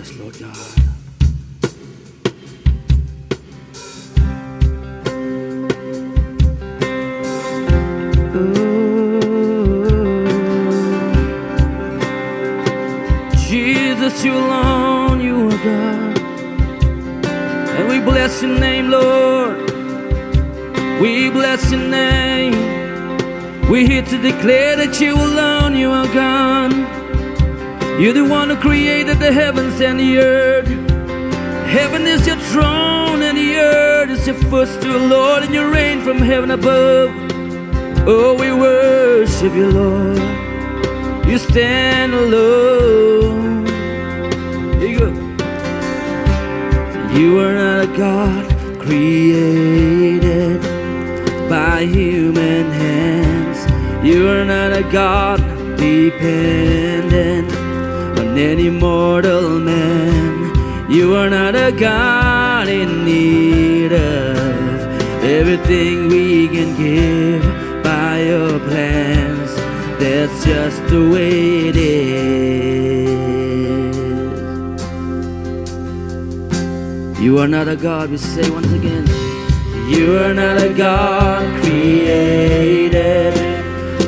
Yes, Lord God. Jesus, you alone, you are God. And we bless your name, Lord. We bless your name. We're here to declare that you alone, you are God. You're the one who created the heavens and the earth. Heaven is your throne and the earth is your footstool, Lord, and you reign from heaven above. Oh, we worship you, Lord. You stand alone. Here you go. You are not a God created by human hands. You are not a God dependent on any mortal man. You are not a God in need of everything we can give by your plans. That's just the way it is. You are not a God, we say once again. You are not a God created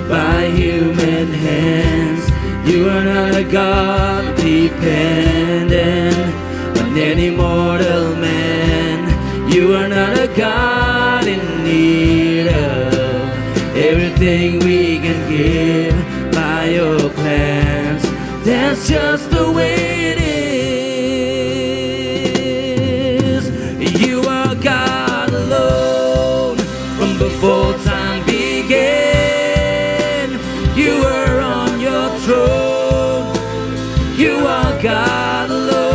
by human hands. You are not a God dependent on any mortal man. You are not a God in need of everything we can give by your plans. That's just the way it is. You are God alone from before time began. You are on your throne. You are God alone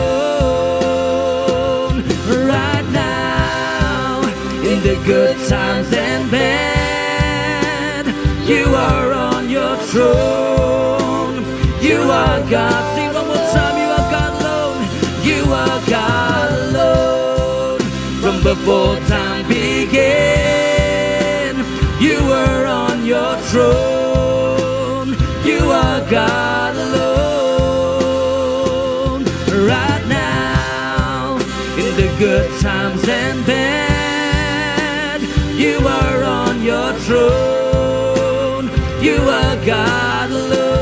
right now in the good times and bad. You are on your throne. You are God. Sing one more time. You are God alone. You are God alone from before time began. You are on your throne. You are God alone right now in the good times and bad. You are on your throne. You are God alone.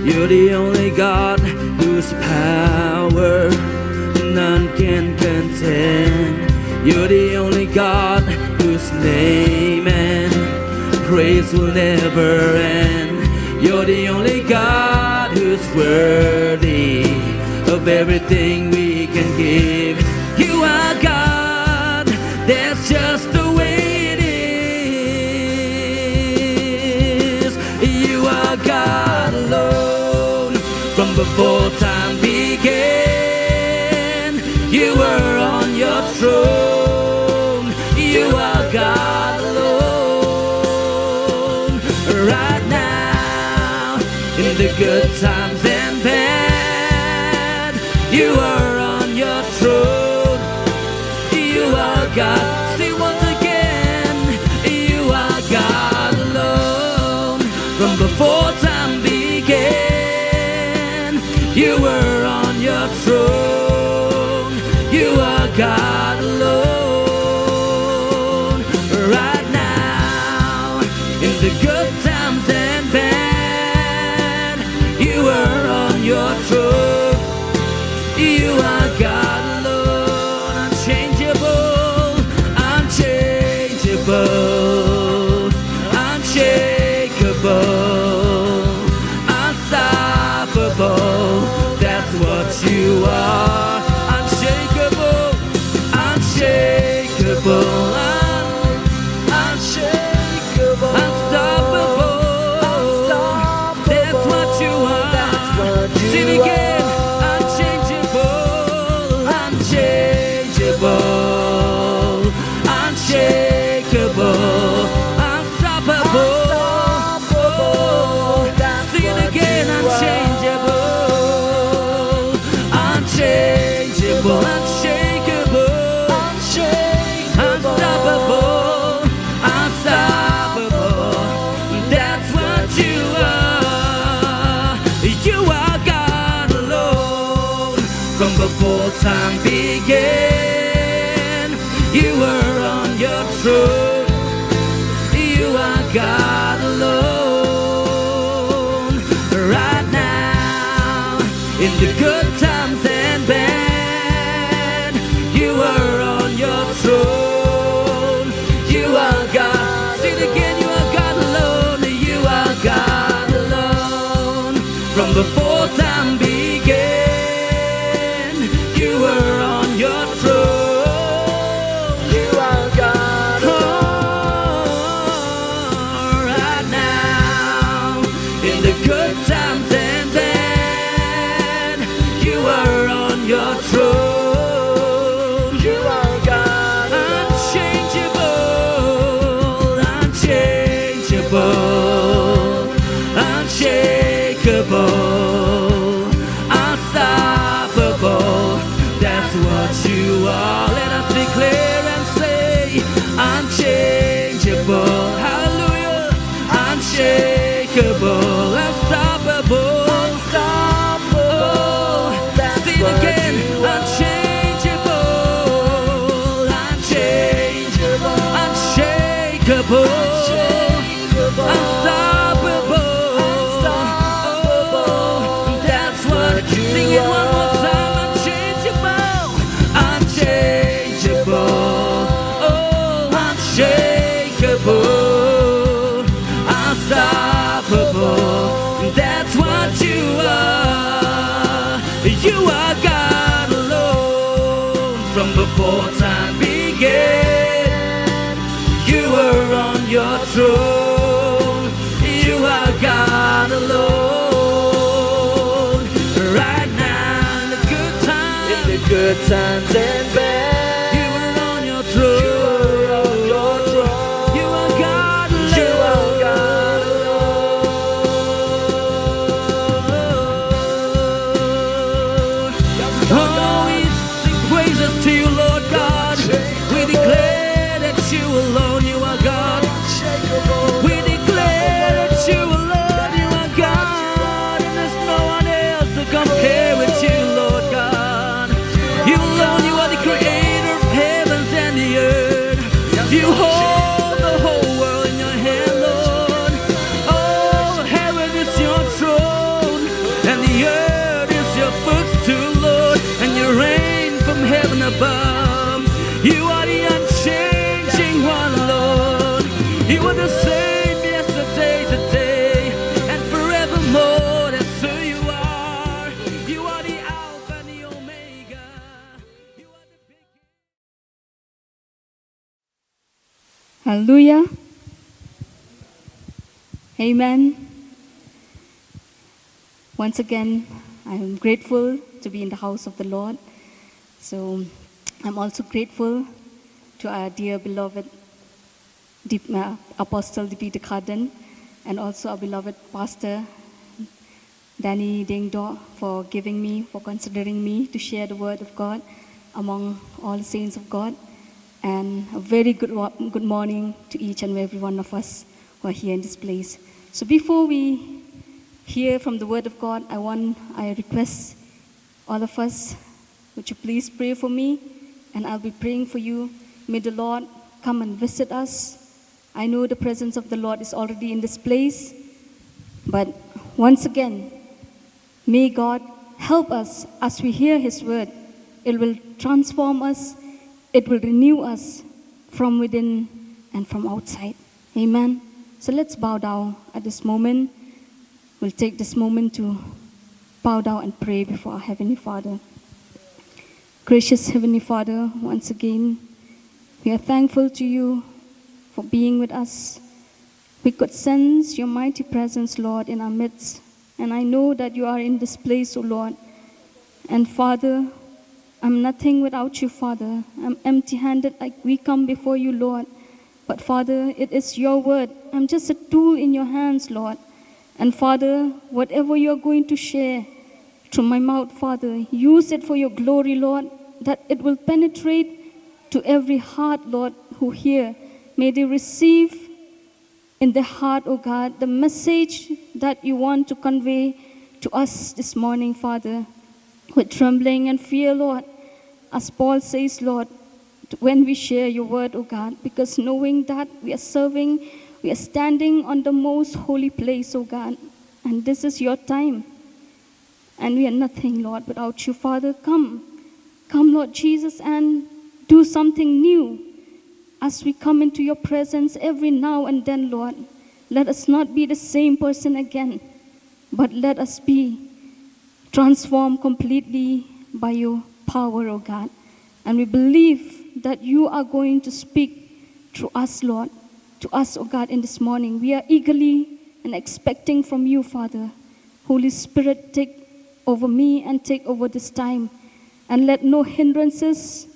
You're the only God whose power none can contend. You're the only God whose name and praise will never end. You're the only God who's worthy of everything we can give. You are God, that's just the way it is. You are God alone from before time began. You were on your throne. You are God alone right now in the good times and bad. You are on your throne. You are God. See once again. You are God alone from before time began. You were on your throne. You are God alone right now in the good times and bad. You are on your throne. You are God alone, unchangeable, unchangeable, unshakable, unstoppable. That's what you are. Unshakable, began. You were on your throne. You are God alone. Right now, in the good times and bad, you are on your throne. You are God. Sing it again. You are God alone. You are God alone. From before time began, you were on your throne. You are God alone. Right now, in the good times and bad, you are on your throne. You are God unchangeable, unchangeable, unshakable, unstoppable. That's what you are. Let us declare and say, unchangeable, hallelujah, unshakable, unstoppable, unstoppable. Sing it again, unchangeable, unchangeable, unshakable, unstoppable. That's what. Sing it one more time, unchangeable, unchangeable, oh, unshakable, unstoppable. That's what you are. You are God alone. From before time began, you were on your throne. You are God alone. Right now, in the good times, in the good times and bad, you were on your throne. You were on your throne. You are God alone. You are God alone. Oh, we sing praises to you, Lord God. We declare that you alone, you are God. We declare that you alone, you are God, and there's no one else to compare with you, Lord God. You alone, you are the creator of heavens and the earth. You hold the whole world in your hand, Lord. Oh, heaven is your throne, and the earth is your footstool, Lord, and you reign from heaven above. You are the unchanging one, Lord. You are the same yesterday, today, and forevermore. That's who you are. You are the Alpha and the Omega. You are the beginning. Hallelujah. Amen. Once again, I am grateful to be in the house of the Lord. So I'm also grateful to our dear beloved Apostle Peter Carden, and also our beloved Pastor Danny Dingdo for considering me to share the word of God among all the saints of God. And a very good morning to each and every one of us who are here in this place. So before we hear from the word of God, I request all of us, would you please pray for me, and I'll be praying for you. May the Lord come and visit us. I know the presence of the Lord is already in this place, but once again, may God help us as we hear His word. It will transform us. It will renew us from within and from outside. Amen. So let's bow down at this moment. We'll take this moment to bow down and pray before our Heavenly Father. Gracious Heavenly Father, once again, we are thankful to you for being with us. We could sense your mighty presence, Lord, in our midst. And I know that you are in this place, O Lord. And Father, I'm nothing without you, Father. I'm empty-handed like we come before you, Lord. But Father, it is your word. I'm just a tool in your hands, Lord. And Father, whatever you're going to share through my mouth, Father, use it for your glory, Lord, that it will penetrate to every heart, Lord, who hear. May they receive in their heart, oh God, the message that you want to convey to us this morning, Father. With trembling and fear, Lord, as Paul says, Lord, when we share your word, O God, because knowing that we are serving, we are standing on the most holy place, O God, and this is your time. And we are nothing, Lord, without you, Father. Come, Lord Jesus, and do something new as we come into your presence every now and then, Lord. Let us not be the same person again, but let us be transformed completely by your power, O God. And we believe that you are going to speak through us, Lord, to us, O God, in this morning. We are eagerly and expecting from you, Father. Holy Spirit, take over me and take over this time. And let no hindrances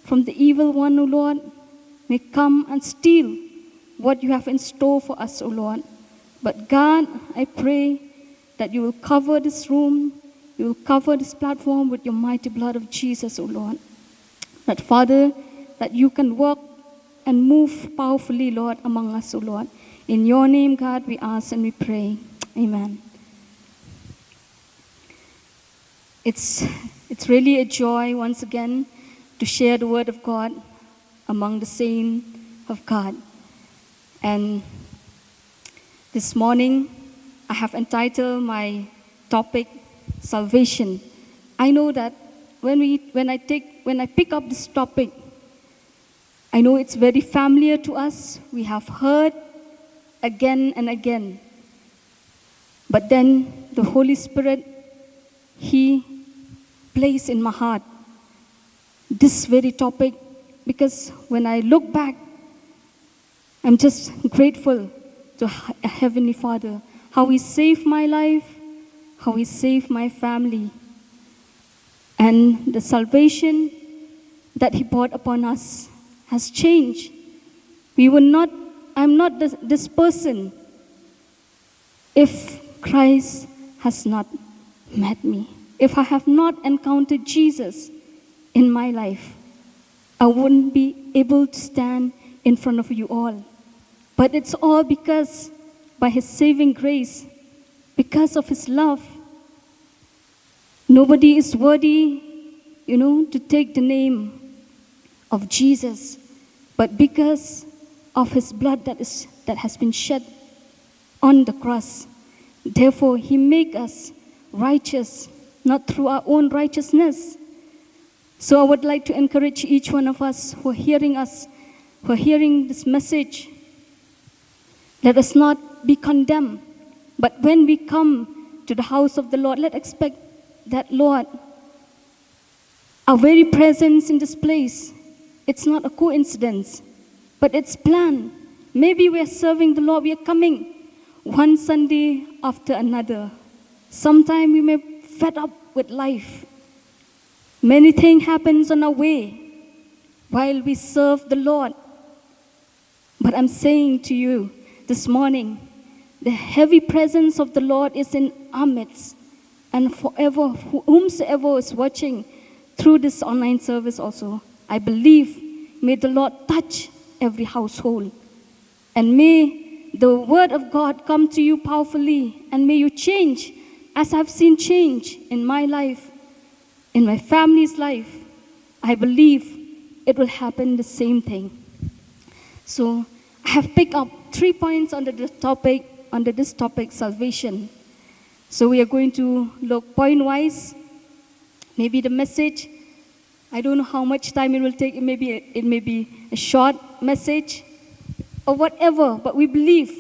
from the evil one, O Lord, may come and steal what you have in store for us, O Lord. But God, I pray that you will cover this room, you will cover this platform with your mighty blood of Jesus, O Lord. That, Father, that you can work and move powerfully, Lord, among us, O Lord. In your name, God, we ask and we pray. Amen. It's really a joy once again to share the word of God among the saints of God. And this morning, I have entitled my topic, Salvation. I know that when I pick up this topic, I know it's very familiar to us. We have heard again and again. But then the Holy Spirit, He placed in my heart this very topic, because when I look back, I'm just grateful to Heavenly Father, how He saved my life, how He saved my family, and the salvation that He brought upon us has changed. I'm not this person if Christ has not met me. If I have not encountered Jesus in my life, I wouldn't be able to stand in front of you all. But it's all because by His saving grace, because of His love. Nobody is worthy, to take the name of Jesus, but because of His blood that has been shed on the cross. Therefore, He make us righteous, not through our own righteousness. So I would like to encourage each one of us who are hearing this message. Let us not be condemned, but when we come to the house of the Lord, let's expect that, Lord, our very presence in this place, it's not a coincidence, but it's planned. Maybe we are serving the Lord, we are coming one Sunday after another. Sometimes we may fed up with life. Many things happen on our way while we serve the Lord. But I'm saying to you this morning, the heavy presence of the Lord is in our midst. And forever, whomsoever is watching through this online service also, I believe, may the Lord touch every household. And may the word of God come to you powerfully, and may you change as I've seen change in my life, in my family's life. I believe it will happen the same thing. So I have picked up 3 points under this topic, salvation. So we are going to look point-wise. Maybe the message, I don't know how much time it will take. It may be a short message or whatever, but we believe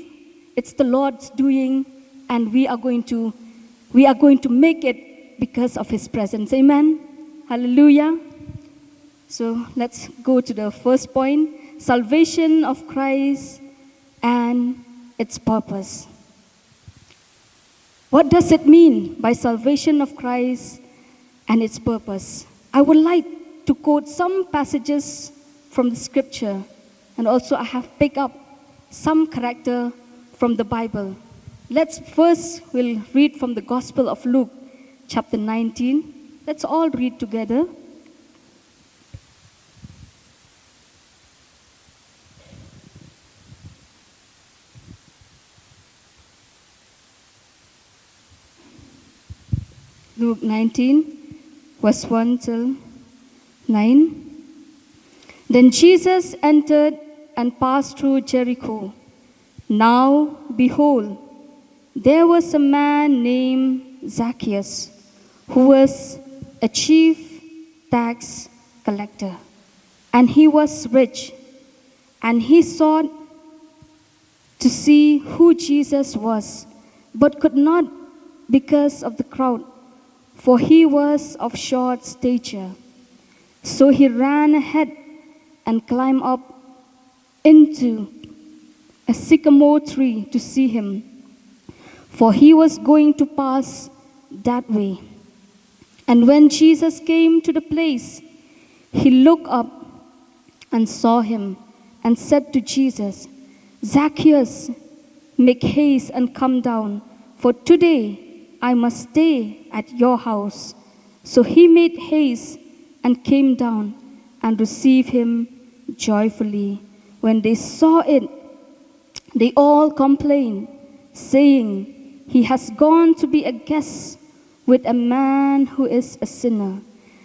it's the Lord's doing, and we are going to make it because of His presence. Amen. Hallelujah. So let's go to the first point, salvation of Christ and its purpose. What does it mean by salvation of Christ and its purpose? I would like to quote some passages from the scripture, and also I have picked up some character from the Bible. We'll read from the Gospel of Luke, chapter 19. Let's all read together. Luke 19, verse 1 till 9. Then Jesus entered and passed through Jericho. Now, behold, there was a man named Zacchaeus, who was a chief tax collector, and he was rich, and he sought to see who Jesus was, but could not because of the crowd, for he was of short stature. So he ran ahead and climbed up into a sycamore tree to see him, for he was going to pass that way. And when Jesus came to the place, he looked up and saw him and said to Jesus, Zacchaeus, make haste and come down, for today I must stay at your house. So he made haste and came down and received him joyfully. When they saw it, they all complained, saying, he has gone to be a guest with a man who is a sinner.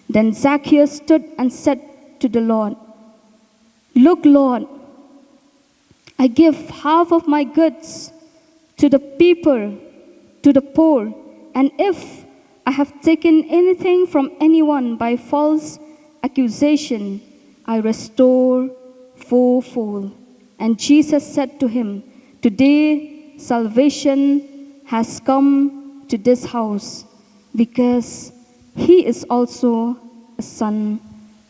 Then Zacchaeus stood and said to the Lord, Look, Lord, I give half of my goods to the people, to the poor, and if I have taken anything from anyone by false accusation, I restore fourfold. And Jesus said to him, Today salvation has come to this house, because he is also a son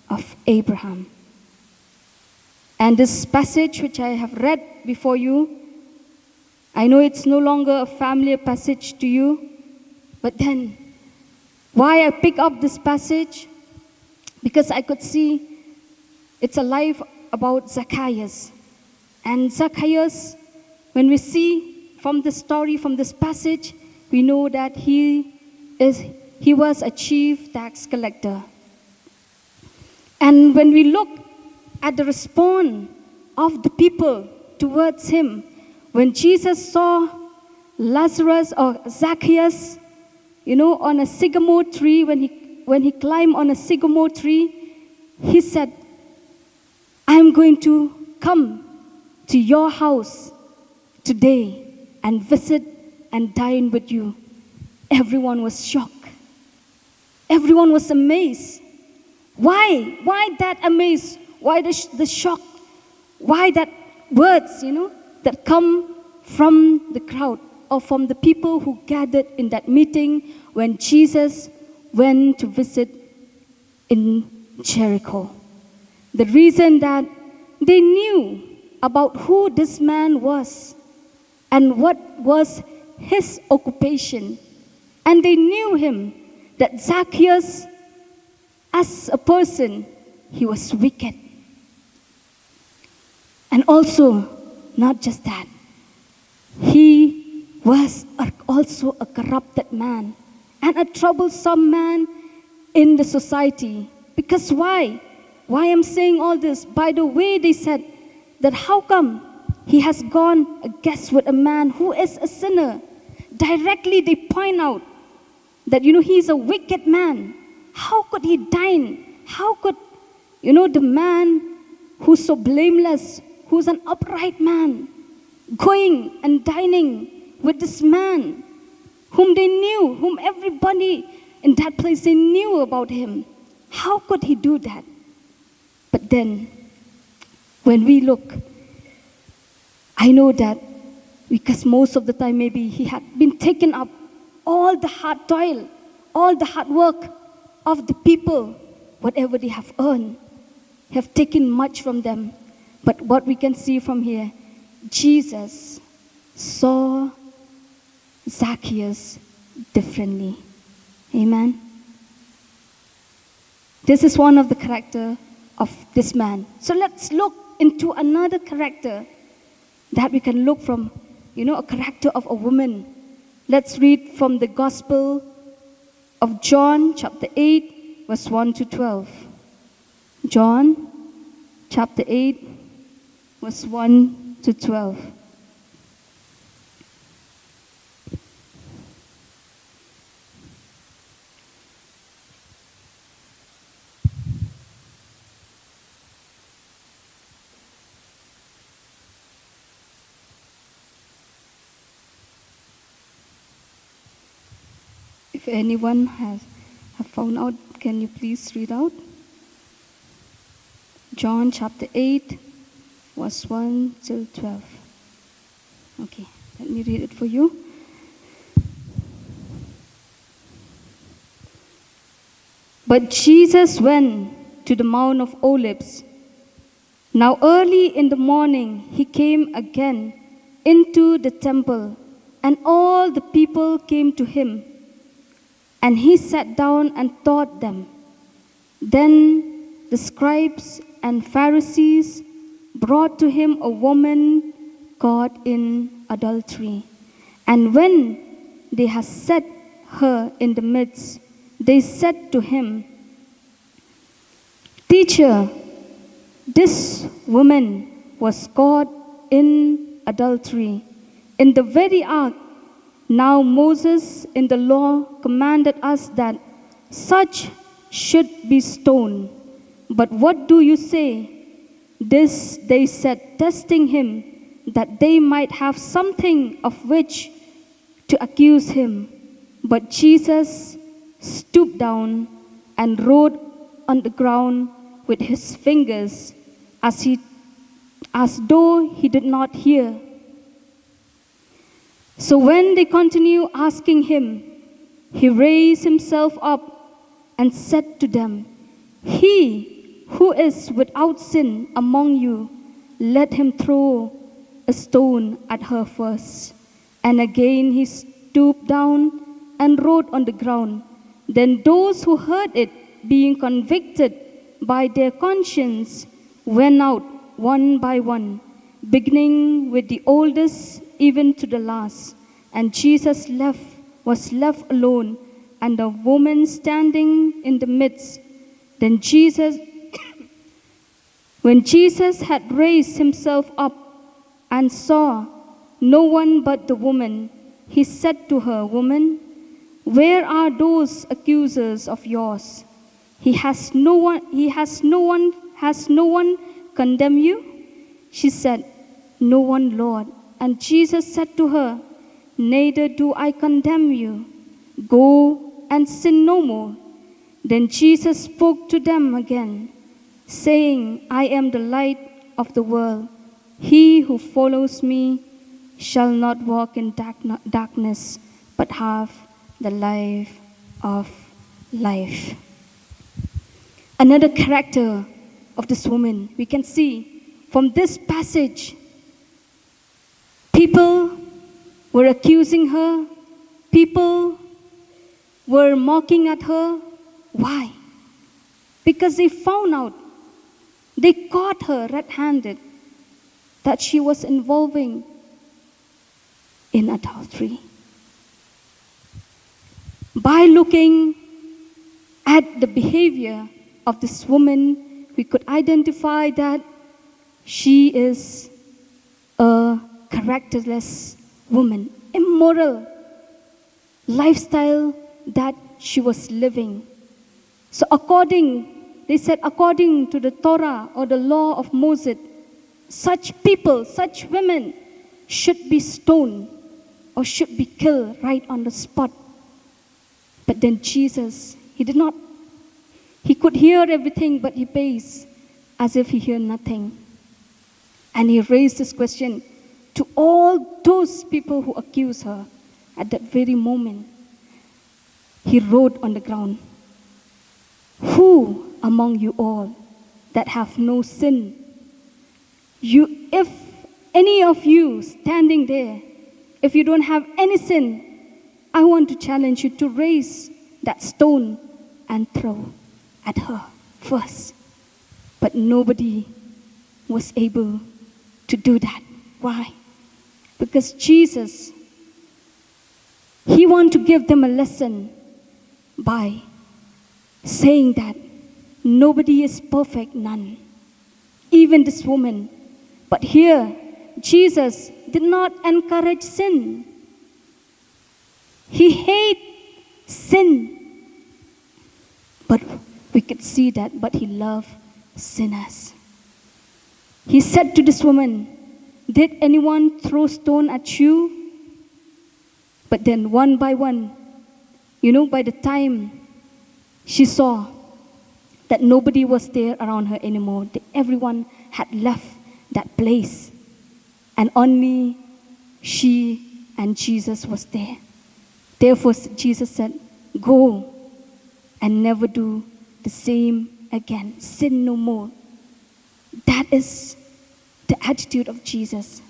of Abraham. And this passage which I have read before you, I know it's no longer a familiar passage to you, but then why I pick up this passage? Because I could see it's a life about Zacchaeus. And Zacchaeus, when we see from the story, from this passage, we know that he was a chief tax collector. And when we look at the response of the people towards him, when Jesus saw Lazarus or Zacchaeus, on a sycamore tree, when he climbed on a sycamore tree, he said, I'm going to come to your house today and visit and dine with you. Everyone was shocked. Everyone was amazed. Why? Why that amazed? Why the shock? Why that words, that come from the crowd or from the people who gathered in that meeting when Jesus went to visit in Jericho? The reason that they knew about who this man was and what was his occupation. And they knew him, that Zacchaeus, as a person, he was wicked. And also, not just that, he was also a corrupted man and a troublesome man in the society. Because why? Why I'm saying all this? By the way they said that how come he has gone a guest with a man who is a sinner? Directly they point out that, he's a wicked man. How could he dine? How could, the man who's so blameless, who's an upright man, going and dining with this man whom they knew, whom everybody in that place, they knew about him. How could he do that? But then, when we look, I know that because most of the time maybe he had been taken up all the hard toil, all the hard work of the people, whatever they have earned, have taken much from them. But what we can see from here, Jesus saw Zacchaeus differently. Amen. This is one of the character of this man. So let's look into another character that we can look from, a character of a woman. Let's read from the Gospel of John, chapter 8, verse 1 to 12. John, chapter 8, verse 1 to 12. If anyone have found out, can you please read out? John chapter 8, verse 1 till 12. Okay, let me read it for you. But Jesus went to the Mount of Olives. Now early in the morning he came again into the temple, and all the people came to him. And he sat down and taught them. Then the scribes and Pharisees brought to him a woman caught in adultery. And when they had set her in the midst, they said to him, "Teacher, this woman was caught in adultery in the very act. Now Moses in the law commanded us that such should be stoned. But what do you say?" This they said, testing him, that they might have something of which to accuse him. But Jesus stooped down and wrote on the ground with his fingers, as though he did not hear. So when they continued asking him, he raised himself up and said to them, "He who is without sin among you, let him throw a stone at her first." And again he stooped down and wrote on the ground. Then those who heard it, being convicted by their conscience, went out one by one, beginning with the oldest even to the last. And Jesus was left alone, and the woman standing in the midst. Then when Jesus had raised himself up and saw no one but the woman, he said to her, "Woman, where are those accusers of yours? Has no one condemned you?" She said, "No one, Lord." And Jesus said to her, "Neither do I condemn you. Go and sin no more." Then Jesus spoke to them again, saying, "I am the light of the world. He who follows me shall not walk in darkness, but have the life of life." Another character of this woman we can see from this passage. People were accusing her. People were mocking at her. Why? Because they found out, they caught her red-handed, that she was involving in adultery. By looking at the behavior of this woman, we could identify that she is a characterless woman, immoral lifestyle that she was living. So they said according to the Torah or the law of Moses, such people, such women should be stoned or should be killed right on the spot. But then Jesus, he could hear everything, but he pays as if he heard nothing. And he raised this question to all those people who accuse her at that very moment. He wrote on the ground, "Who among you all that have no sin? If any of you standing there, if you don't have any sin, I want to challenge you to raise that stone and throw at her first." But nobody was able to do that. Why? Because Jesus, he wanted to give them a lesson by saying that nobody is perfect, none. Even this woman. But here, Jesus did not encourage sin. He hated sin. But we could see that, but he loved sinners. He said to this woman, "Did anyone throw stone at you?" But then one by one, by the time she saw that nobody was there around her anymore, that everyone had left that place, and only she and Jesus was there. Therefore, Jesus said, "Go and never do the same again. Sin no more." That is the attitude of Jesus.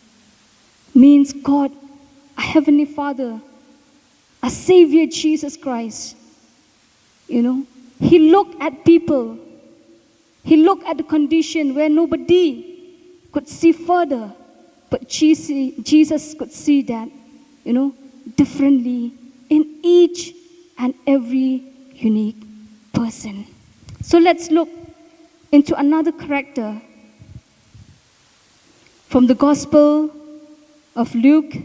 Means God, a Heavenly Father, a Savior, Jesus Christ. He looked at people. He looked at the condition where nobody could see further. But Jesus could see that, differently in each and every unique person. So let's look into another character from the Gospel of Luke,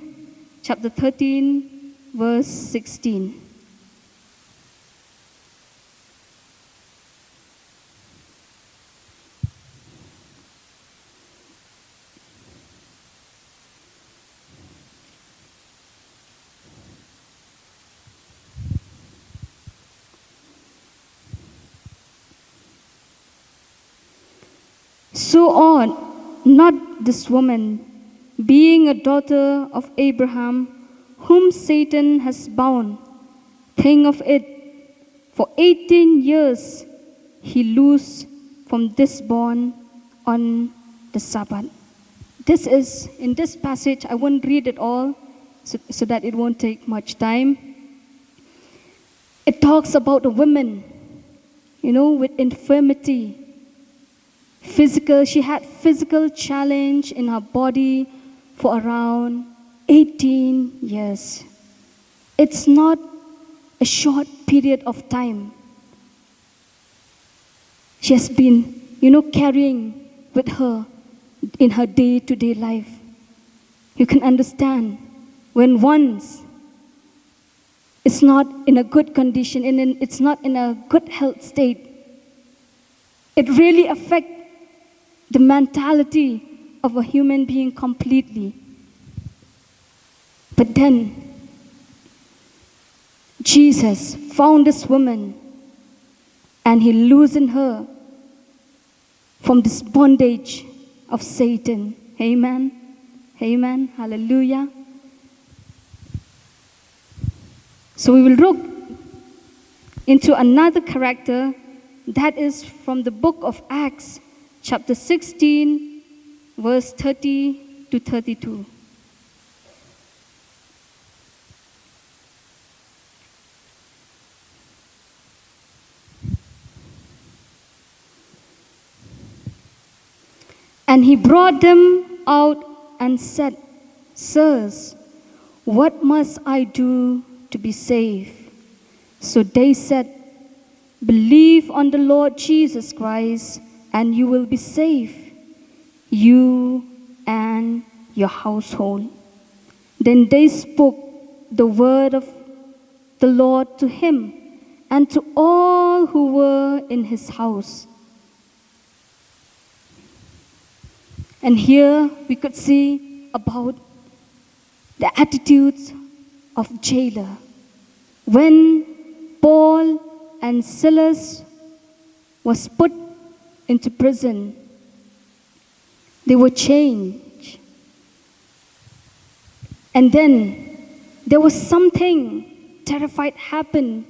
chapter 13, verse 16. So ought not this woman, being a daughter of Abraham, whom Satan has bound, think of it, for 18 years he loosed from this bond on the Sabbath. This is, in this passage, I won't read it all, so that it won't take much time. It talks about a woman, with infirmity. She had physical challenge in her body for around 18 years. It's not a short period of time. She has been, carrying with her in her day-to-day life. You can understand when once it's not in a good condition and it's not in a good health state, it really affects the mentality of a human being completely. But then, Jesus found this woman and he loosened her from this bondage of Satan. Amen. Amen. Hallelujah. So we will look into another character that is from the book of Acts, chapter 16, verse 30 to 32. And he brought them out and said, "Sirs, what must I do to be saved?" So they said, "Believe on the Lord Jesus Christ, and you will be saved, you and your household." Then they spoke the word of the Lord to him and to all who were in his house. And here we could see about the attitudes of jailer. When Paul and Silas was put into prison, they were changed. And then there was something terrified happen.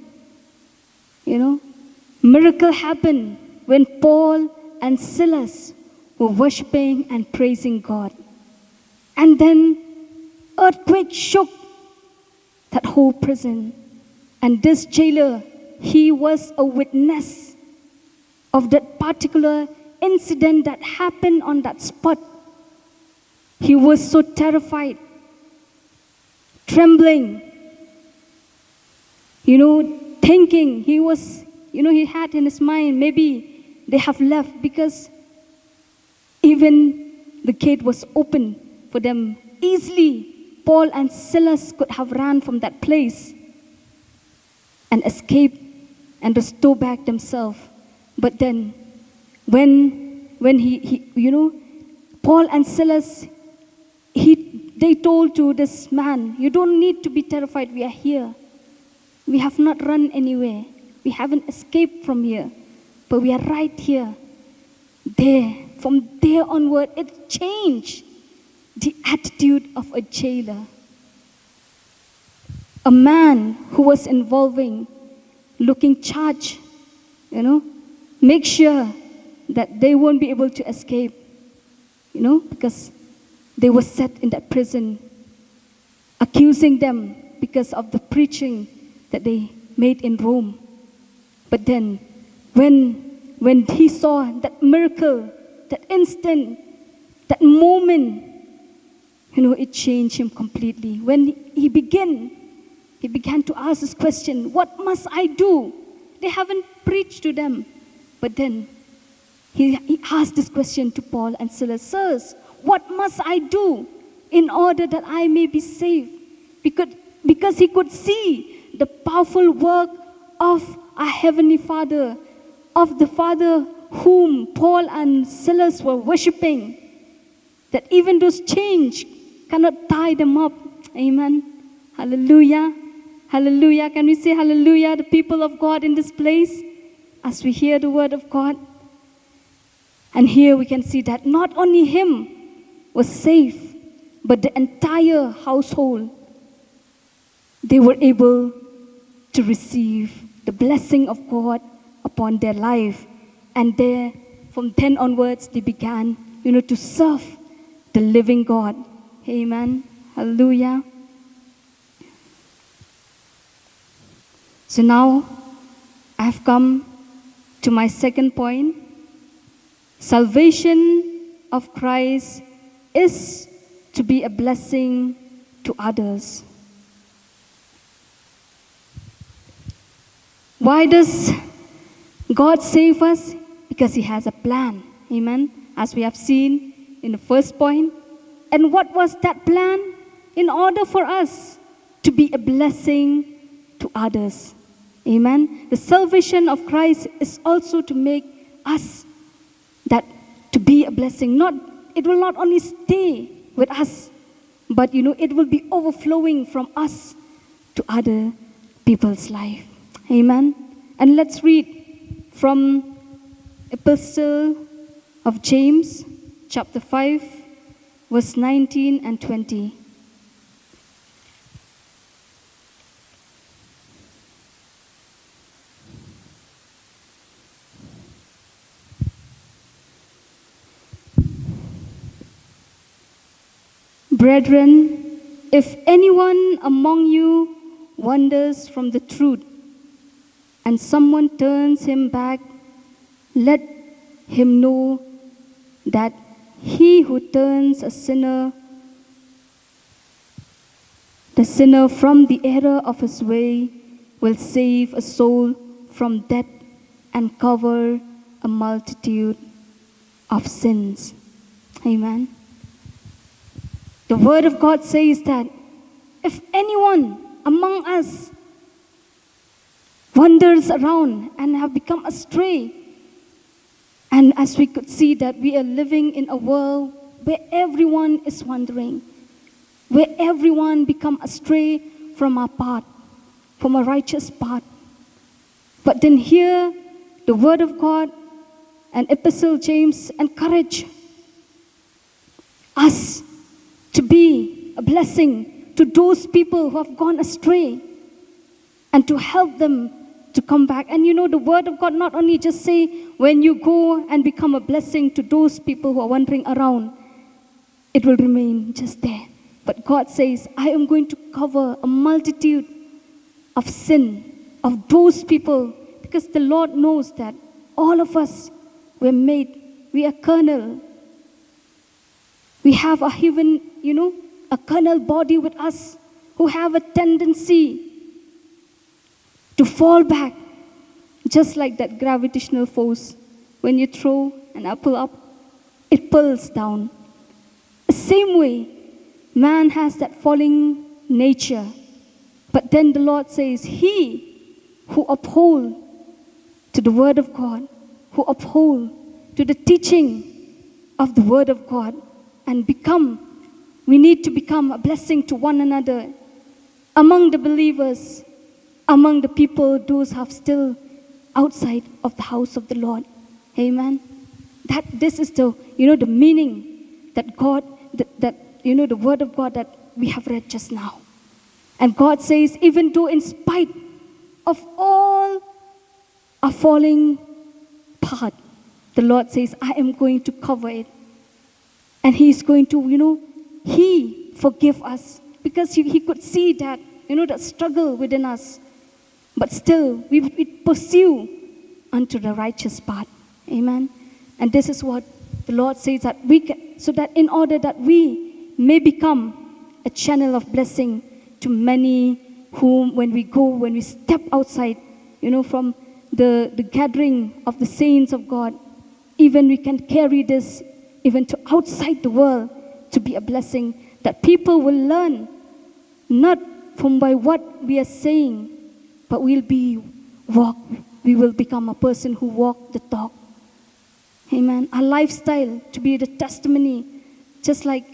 Miracle happened when Paul and Silas were worshiping and praising God. And then earthquake shook that whole prison. And this jailer, he was a witness of that particular incident that happened on that spot. He was so terrified, trembling, thinking he had in his mind, maybe they have left, because even the gate was open for them. Easily, Paul and Silas could have run from that place and escaped and restore back themselves. But then, when Paul and Silas, they told to this man, "You don't need to be terrified, we are here. We have not run anywhere. We haven't escaped from here. But we are right here. There, from there onward, it changed the attitude of a jailer. A man who was involving, looking charged, make sure that they won't be able to escape, because they were set in that prison, accusing them because of the preaching that they made in Rome. But then, when he saw that miracle, that instant, that moment, it changed him completely. When he began to ask this question, what must I do? They haven't preached to them. But then he asked this question to Paul and Silas, sirs, what must I do in order that I may be saved? Because he could see the powerful work of our Heavenly Father, of the Father whom Paul and Silas were worshiping, that even those chains cannot tie them up. Amen. Hallelujah. Hallelujah. Can we say hallelujah, the people of God in this place, as we hear the word of God? And here we can see that not only him was saved, but the entire household, they were able to receive the blessing of God upon their life. And there, from then onwards, they began, to serve the living God. Amen. Hallelujah. So now, I have come to my second point. Salvation of Christ is to be a blessing to others. Why does God save us? Because He has a plan. Amen. As we have seen in the first point. And what was that plan? In order for us to be a blessing to others. Amen. The salvation of Christ is also to make us that to be a blessing. It will not only stay with us, but it will be overflowing from us to other people's life. Amen. And let's read from Epistle of James, chapter 5, verse 19 and 20. Brethren, if anyone among you wanders from the truth, and someone turns him back, let him know that he who turns the sinner from the error of his way will save a soul from death and cover a multitude of sins. Amen. The Word of God says that if anyone among us wanders around and have become astray, and as we could see that we are living in a world where everyone is wandering, where everyone become astray from our path, from a righteous path. But then here, the Word of God and Epistle James encourage us to be a blessing to those people who have gone astray and to help them to come back. And the Word of God not only just say, when you go and become a blessing to those people who are wandering around, it will remain just there. But God says, I am going to cover a multitude of sin, of those people, because the Lord knows that all of us were made, we are carnal. We have a carnal body with us who have a tendency to fall back, just like that gravitational force. When you throw an apple up, it pulls down. The same way, man has that falling nature. But then the Lord says, he who uphold to the Word of God, who uphold to the teaching of the Word of God, and we need to become a blessing to one another, among the believers, among the people, those who are still outside of the house of the Lord. Amen. That this is the, the meaning that God, the word of God that we have read just now. And God says, even though in spite of all our falling part, the Lord says, I am going to cover it. And He is going to, He forgive us. Because He could see that, that struggle within us. But still, we pursue unto the righteous path. Amen. And this is what the Lord says, that we can, so that in order that we may become a channel of blessing to many whom, when we step outside, from the gathering of the saints of God, even we can carry this even to outside the world to be a blessing, that people will learn not from by what we are saying, but we will become a person who walk the talk. Amen. Our lifestyle to be the testimony, just like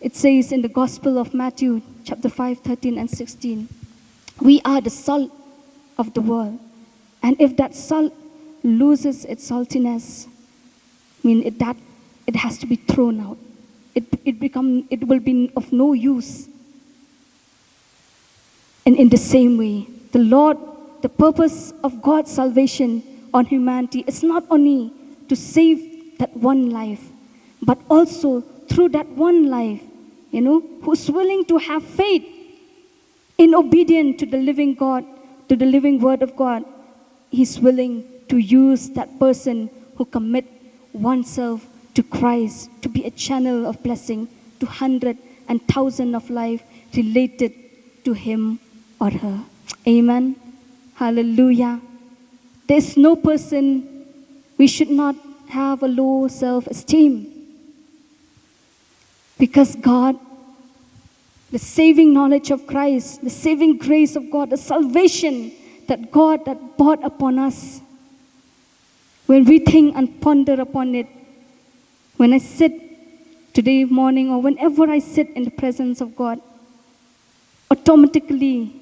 it says in the Gospel of Matthew, chapter 5, 13 and 16. We are the salt of the world. And if that salt loses its saltiness, it has to be thrown out. It will be of no use. And in the same way, the purpose of God's salvation on humanity is not only to save that one life, but also through that one life, who's willing to have faith in obedience to the living God, to the living word of God. He's willing to use that person who commit oneself to Christ to be a channel of blessing to hundred and thousand of life related to him or her. Amen. Hallelujah. There's no person, we should not have a low self-esteem. Because God, the saving knowledge of Christ, the saving grace of God, the salvation that God that brought upon us, when we think and ponder upon it, when I sit today morning or whenever I sit in the presence of God, automatically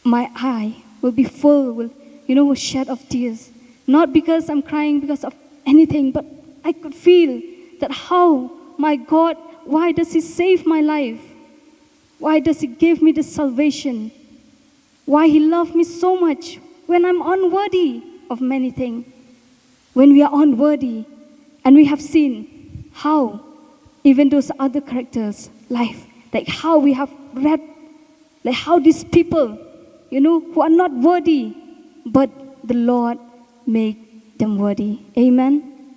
my eye will be full with, a shed of tears. Not because I'm crying because of anything, but I could feel that how, my God, why does He save my life? Why does He give me this salvation? Why He loved me so much when I'm unworthy of many things? When we are unworthy, and we have seen how even those other characters' life, like how we have read, like how these people, who are not worthy, but the Lord make them worthy. Amen.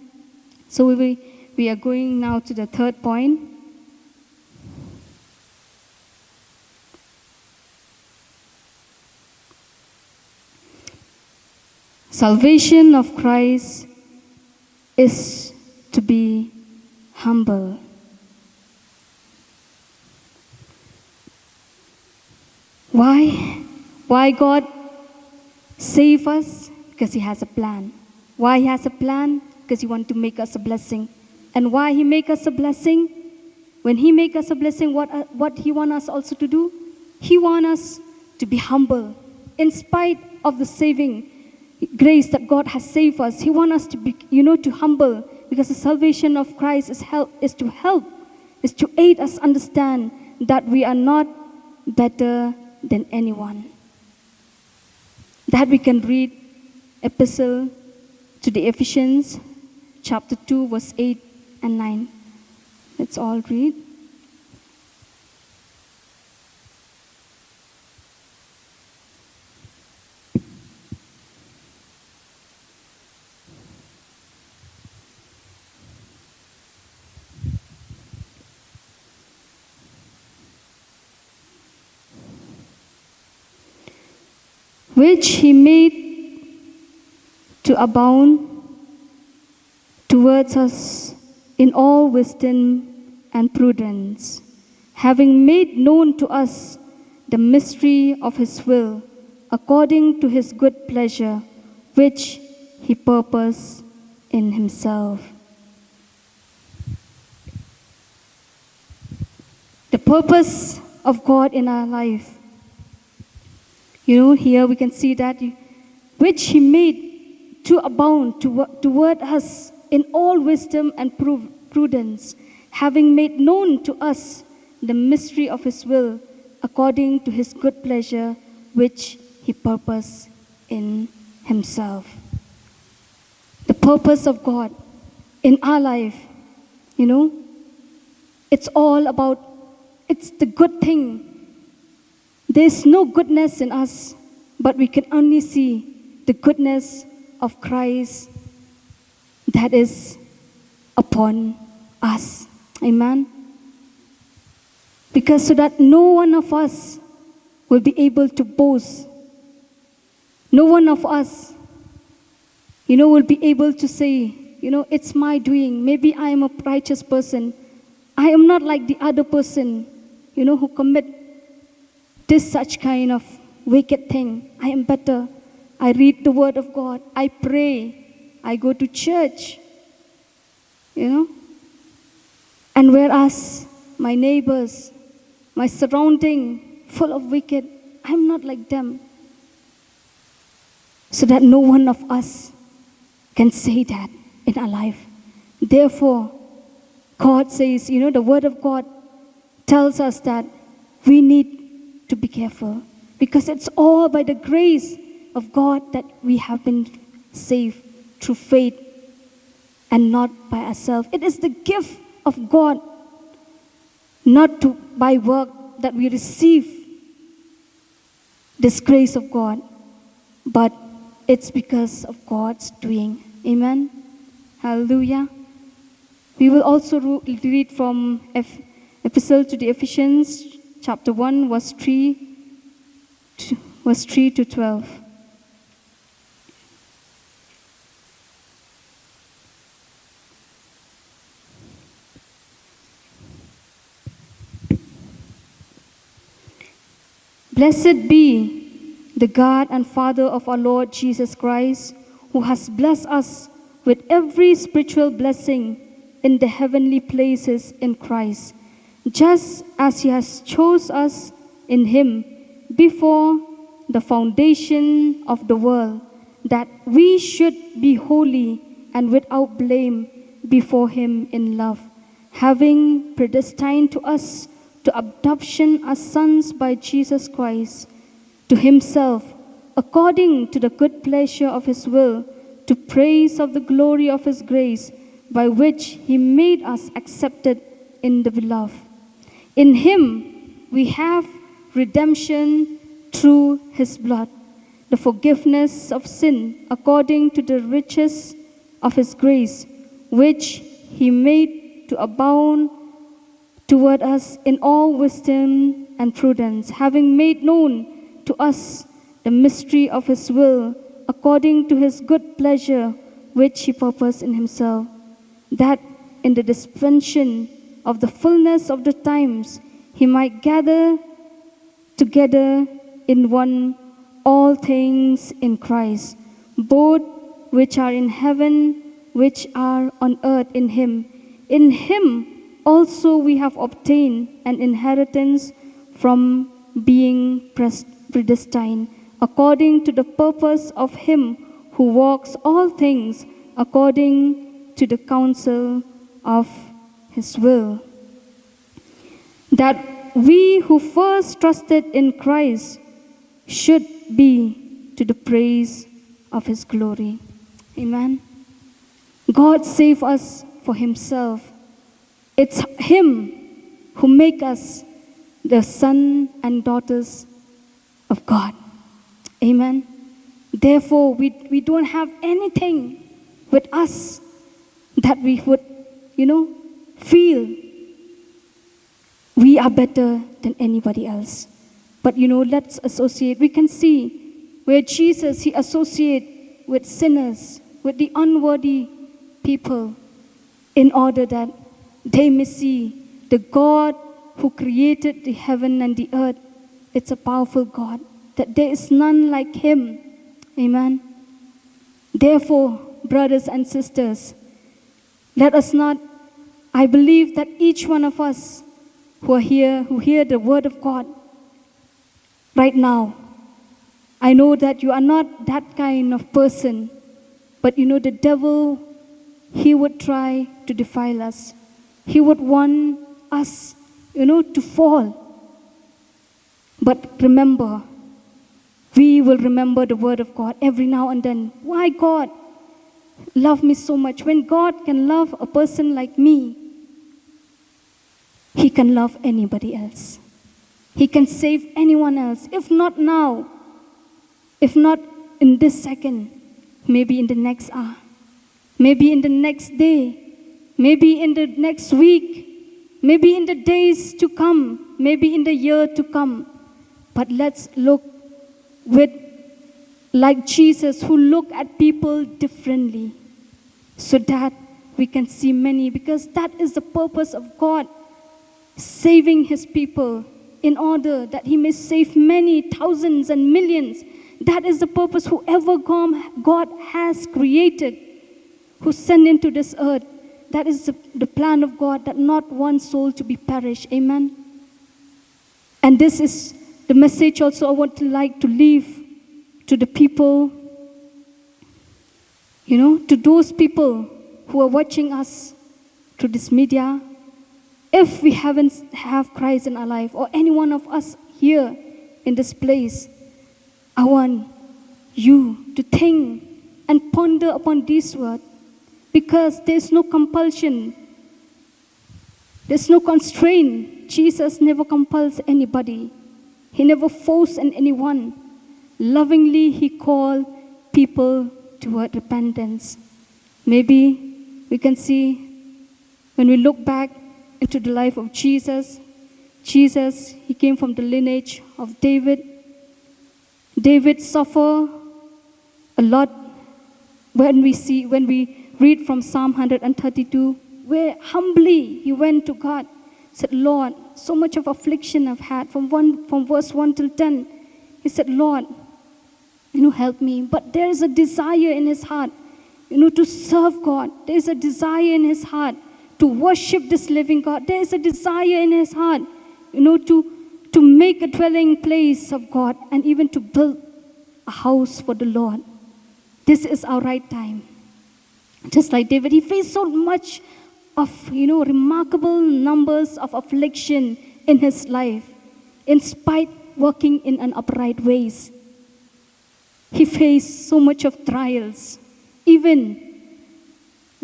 So we are going now to the third point. Salvation of Christ is to be humble. Why? Why God save us? Because He has a plan. Why He has a plan? Because He wants to make us a blessing. And why He make us a blessing? When He make us a blessing, what He want us also to do? He want us to be humble. In spite of the saving grace that God has saved us, He want us to be, to humble, because the salvation of Christ is to aid us understand that we are not better than anyone. That we can read Epistle to the Ephesians, chapter 2, verse 8 and 9. Let's all read. Which He made to abound towards us in all wisdom and prudence, having made known to us the mystery of His will, according to His good pleasure, which He purposed in Himself. The purpose of God in our life, Here we can see that which he made to abound toward us in all wisdom and prudence, having made known to us the mystery of his will, according to his good pleasure, which he purposed in himself. The purpose of God in our life, it's all about, it's the good thing. There's no goodness in us, but we can only see the goodness of Christ that is upon us. Amen. Because so that no one of us will be able to boast. No one of us, will be able to say, it's my doing. Maybe I am a righteous person. I am not like the other person, who commit this such kind of wicked thing. I am better. I read the word of God. I pray. I go to church. And whereas my neighbors, my surrounding, full of wicked, I'm not like them. So that no one of us can say that in our life. Therefore, God says, the word of God tells us that we need to be careful, because it's all by the grace of God that we have been saved through faith and not by ourselves. It is the gift of God, not by work, that we receive this grace of God, but it's because of God's doing. Amen. Hallelujah. We will also read from Epistle to the Ephesians, chapter 1, verse 3 to 12. Blessed be the God and Father of our Lord Jesus Christ, who has blessed us with every spiritual blessing in the heavenly places in Christ, just as he has chose us in him before the foundation of the world, that we should be holy and without blame before him in love, having predestined to us to adoption as sons by Jesus Christ, to himself, according to the good pleasure of his will, to praise of the glory of his grace, by which he made us accepted in the beloved. In him we have redemption through his blood, the forgiveness of sin, according to the riches of his grace, which he made to abound toward us in all wisdom and prudence, having made known to us the mystery of his will, according to his good pleasure, which he purposed in himself, that in the dispensation of the fullness of the times he might gather together in one all things in Christ, both which are in heaven, which are on earth in him. In him also we have obtained an inheritance from being predestined, according to the purpose of him who works all things according to the counsel of his will, that we who first trusted in Christ should be to the praise of his glory. Amen. God saved us for himself. It's him who make us the sons and daughters of God. Amen. Therefore, we don't have anything with us that we would, feel we are better than anybody else. But, let's associate. We can see where Jesus, he associate with sinners, with the unworthy people, in order that they may see the God who created the heaven and the earth. It's a powerful God, that there is none like him. Amen. Therefore, brothers and sisters, let us not, I believe that each one of us who are here, who hear the word of God right now, I know that you are not that kind of person, but the devil, he would try to defile us. He would want us, to fall. But remember, we will remember the word of God every now and then. Why God loved me so much? When God can love a person like me, He can love anybody else. He can save anyone else. If not now, if not in this second, maybe in the next hour, maybe in the next day, maybe in the next week, maybe in the days to come, maybe in the year to come. But let's look like Jesus, who looked at people differently, so that we can see many, because that is the purpose of God, saving His people in order that He may save many thousands and millions. That is the purpose. Whoever God has created, who sent into this earth, that is the plan of God, that not one soul to be perished. Amen. And this is the message also I want to leave to the people, to those people who are watching us through this media. If we haven't have Christ in our life, or any one of us here in this place, I want you to think and ponder upon this word, because there's no compulsion, there's no constraint. Jesus never compels anybody. He never forced anyone. Lovingly, He called people toward repentance. Maybe we can see, when we look back into the life of Jesus, He came from the lineage of David. David suffered a lot when we read from Psalm 132, where humbly he went to God, said, Lord, so much of affliction I've had, from verse 1 till 10. He said, Lord, help me. But there is a desire in his heart, to serve God. There is a desire in his heart to worship this living God. There is a desire in his heart, to make a dwelling place of God, and even to build a house for the Lord. This is our right time. Just like David, he faced so much of, remarkable numbers of affliction in his life, in spite working in an upright ways. He faced so much of trials. Even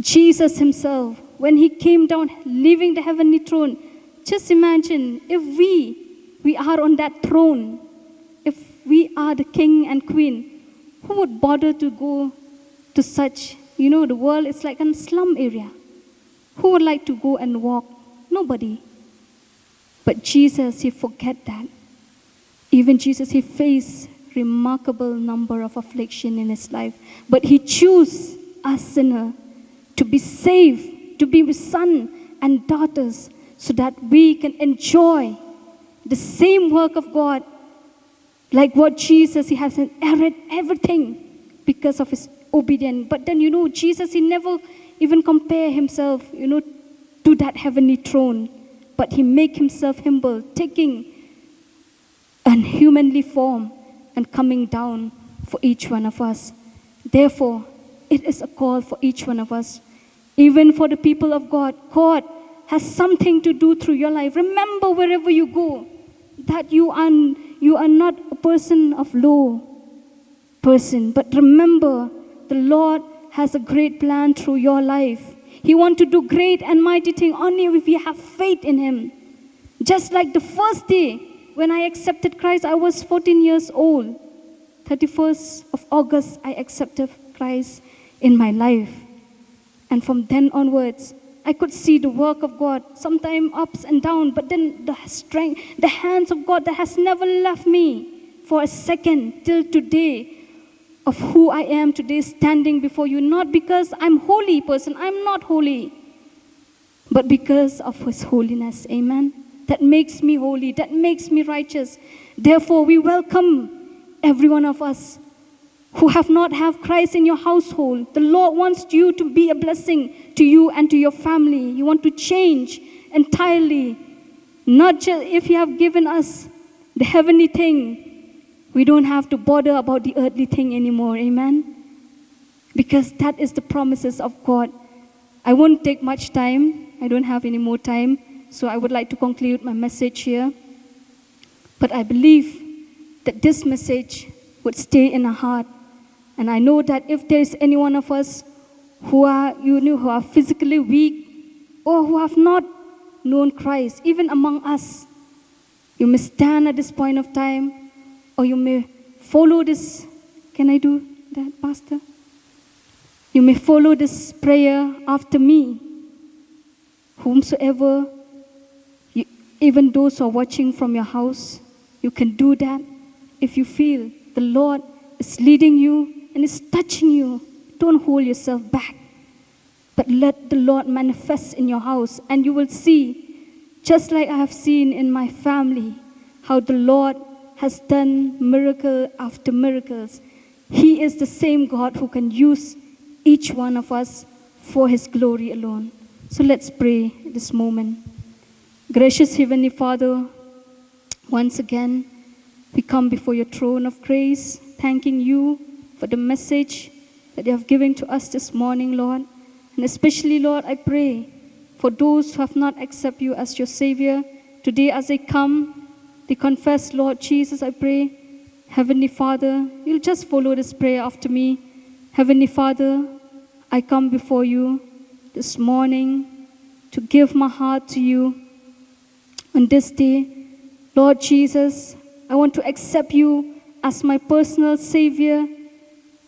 Jesus himself, when he came down, leaving the heavenly throne, just imagine if we are on that throne, if we are the king and queen, who would bother to go to such, the world is like a slum area. Who would like to go and walk? Nobody. But Jesus, he forget that. Even Jesus, he faced remarkable number of affliction in his life. But he chose us sinner to be saved, to be his son and daughters, so that we can enjoy the same work of God. Like what Jesus, he has inherited everything because of his obedience. But then, Jesus, he never even compare himself, to that heavenly throne. But he make himself humble, taking an humanly form and coming down for each one of us. Therefore, it is a call for each one of us. Even for the people of God, God has something to do through your life. Remember, wherever you go, that you are not a person of low person, but remember, the Lord has a great plan through your life. He wants to do great and mighty things only if you have faith in Him. Just like the first day when I accepted Christ, I was 14 years old. 31st of August, I accepted Christ in my life. And from then onwards, I could see the work of God, sometimes ups and downs, but then the strength, the hands of God that has never left me for a second till today, of who I am today standing before you, not because I'm a holy person, I'm not holy, but because of His holiness. Amen. That makes me holy, that makes me righteous. Therefore, we welcome every one of us who have not have Christ in your household. The Lord wants you to be a blessing to you and to your family. You want to change entirely. Not just if you have given us the heavenly thing, We don't have to bother about the earthly thing anymore, amen? Because that is the promises of God. I won't take much time. I don't have any more time. So I would like to conclude my message here. But I believe that this message would stay in our heart. And I know that if there is any one of us who are physically weak or who have not known Christ, even among us, you may stand at this point of time, or you may follow this. Can I do that, Pastor? You may follow this prayer after me. Whomsoever, even those who are watching from your house, you can do that if you feel the Lord is leading you and is touching you. Don't hold yourself back, but let the Lord manifest in your house, and you will see, just like I have seen in my family, how the Lord has done miracle after miracles. He is the same God who can use each one of us for His glory alone. So let's pray this moment. Gracious Heavenly Father, once again, we come before your throne of grace, thanking you for the message that you have given to us this morning, Lord. And especially, Lord, I pray for those who have not accepted you as your Savior. Today, as they come, they confess, Lord Jesus, I pray, Heavenly Father, you'll just follow this prayer after me. Heavenly Father, I come before you this morning to give my heart to you. On this day, Lord Jesus, I want to accept you as my personal Savior.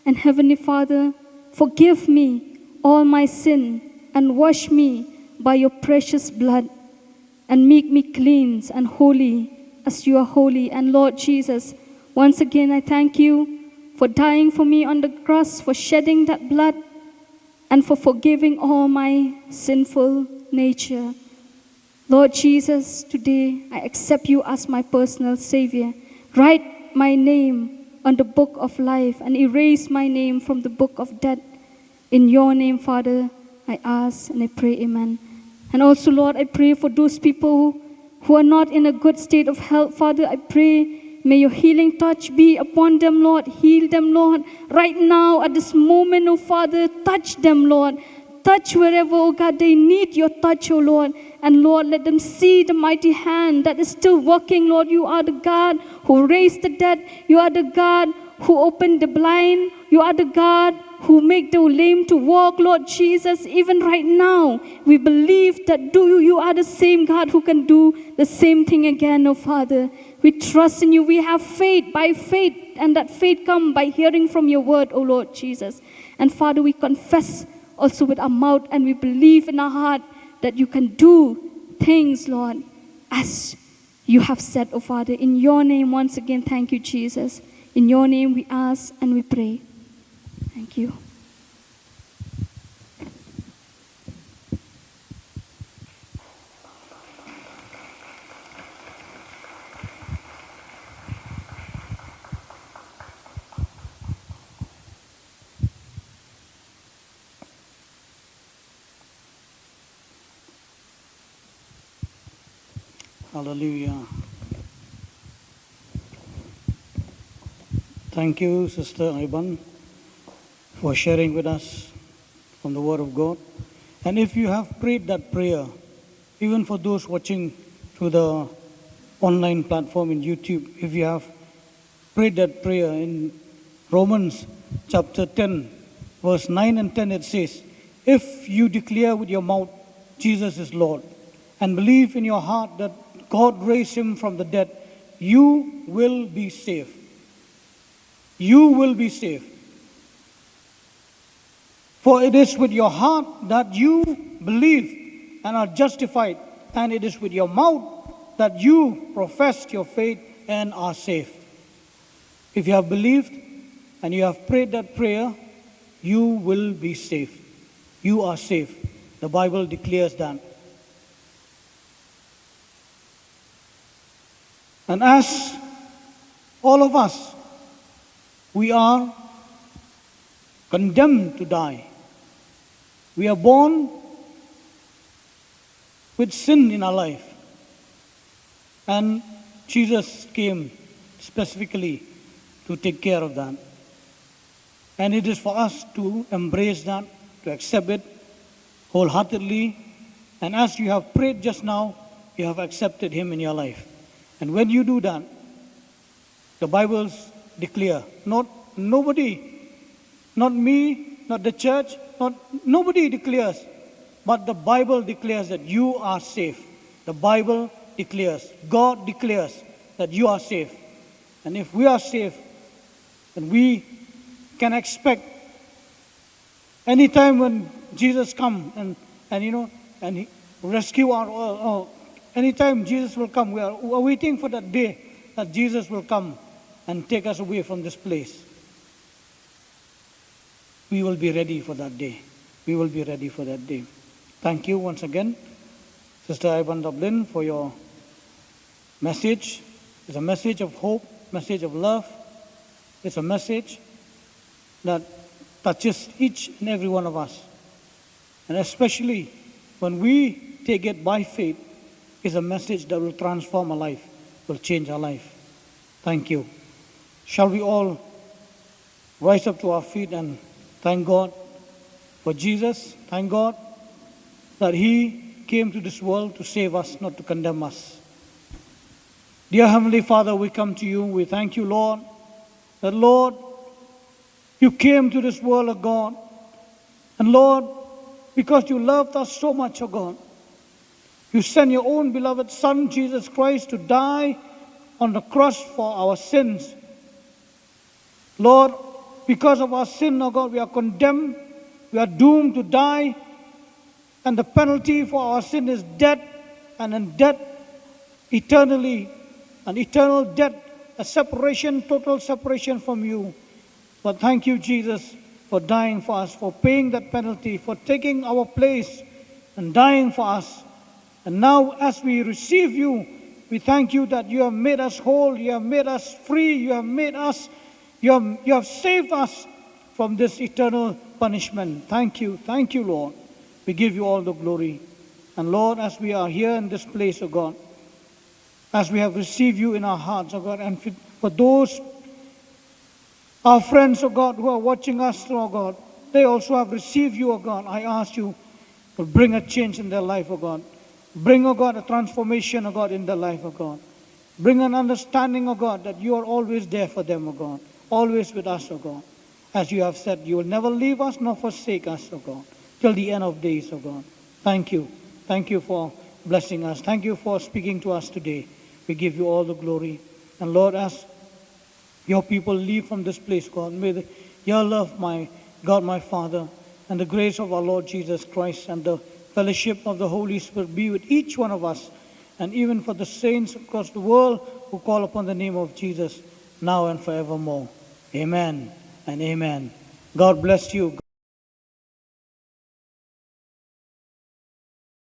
And Heavenly Father, forgive me all my sin and wash me by your precious blood and make me clean and holy as you are holy. And Lord Jesus, once again I thank you for dying for me on the cross, for shedding that blood, and for forgiving all my sinful nature. Lord Jesus, today I accept you as my personal Savior. Write my name on the book of life and erase my name from the book of death. In your name, Father, I ask and I pray, amen. And also, Lord, I pray for those people who are not in a good state of health. Father, I pray, may your healing touch be upon them, Lord. Heal them, Lord. Right now, at this moment, oh Father, touch them, Lord. Touch wherever, oh God, they need your touch, oh Lord. And Lord, let them see the mighty hand that is still working, Lord. You are the God who raised the dead. You are the God who opened the blind. You are the God who make the lame to walk, Lord Jesus. Even right now, we believe that you are the same God who can do the same thing again, oh Father. We trust in you. We have faith by faith, and that faith comes by hearing from your word, oh Lord Jesus. And Father, we confess also with our mouth, and we believe in our heart that you can do things, Lord, as you have said, oh Father. In your name, once again, thank you, Jesus. In your name we ask and we pray. Thank you. Hallelujah. Thank you, Sister Iban, for sharing with us from the Word of God. And if you have prayed that prayer, even for those watching through the online platform in YouTube, if you have prayed that prayer in Romans chapter 10, verse 9 and 10, it says, if you declare with your mouth Jesus is Lord and believe in your heart that God raised him from the dead, you will be saved. You will be saved. For it is with your heart that you believe and are justified, and it is with your mouth that you profess your faith and are saved. If you have believed and you have prayed that prayer, you will be saved. You are saved. The Bible declares that. And as all of us, we are condemned to die. We are born with sin in our life. And Jesus came specifically to take care of that. And it is for us to embrace that, to accept it wholeheartedly. And as you have prayed just now, you have accepted Him in your life. And when you do that, the Bibles declare, nobody, not me, not the church, nobody declares, but the Bible declares that you are safe. The Bible declares, God declares that you are safe. And if we are safe, then we can expect any time when Jesus comes and He rescue our, anytime Jesus will come, we are waiting for that day that Jesus will come and take us away from this place. We will be ready for that day. We will be ready for that day. Thank you once again, Sister Ivan Dublin, for your message. It's a message of hope, message of love. It's a message that touches each and every one of us. And especially when we take it by faith, it's a message that will transform our life, will change our life. Thank you. Shall we all rise up to our feet and thank God for Jesus? Thank God that He came to this world to save us, not to condemn us. Dear Heavenly Father, we come to you. We thank you, Lord, that, Lord, you came to this world, O God. And, Lord, because you loved us so much, O God, you sent your own beloved Son, Jesus Christ, to die on the cross for our sins. Lord, because of our sin, O God, we are condemned. We are doomed to die. And the penalty for our sin is death, and in death, eternally, an eternal death, a separation, total separation from you. But thank you, Jesus, for dying for us, for paying that penalty, for taking our place and dying for us. And now, as we receive you, we thank you that you have made us whole, you have made us free, you have saved us from this eternal punishment. Thank you, Lord. We give you all the glory. And Lord, as we are here in this place, O God, as we have received you in our hearts, O God, and for those, our friends, O God, who are watching us, O God, they also have received you, O God. I ask you to bring a change in their life, O God. Bring, O God, a transformation, O God, in their life, O God. Bring an understanding, O God, that you are always there for them, O God. Always with us, O God. As you have said, you will never leave us nor forsake us, O God, till the end of days, O God. Thank you. Thank you for blessing us. Thank you for speaking to us today. We give you all the glory. And Lord, as your people leave from this place, God, may your love, my God, my Father, and the grace of our Lord Jesus Christ and the fellowship of the Holy Spirit be with each one of us, and even for the saints across the world who call upon the name of Jesus, now and forevermore. Amen and amen. God bless you.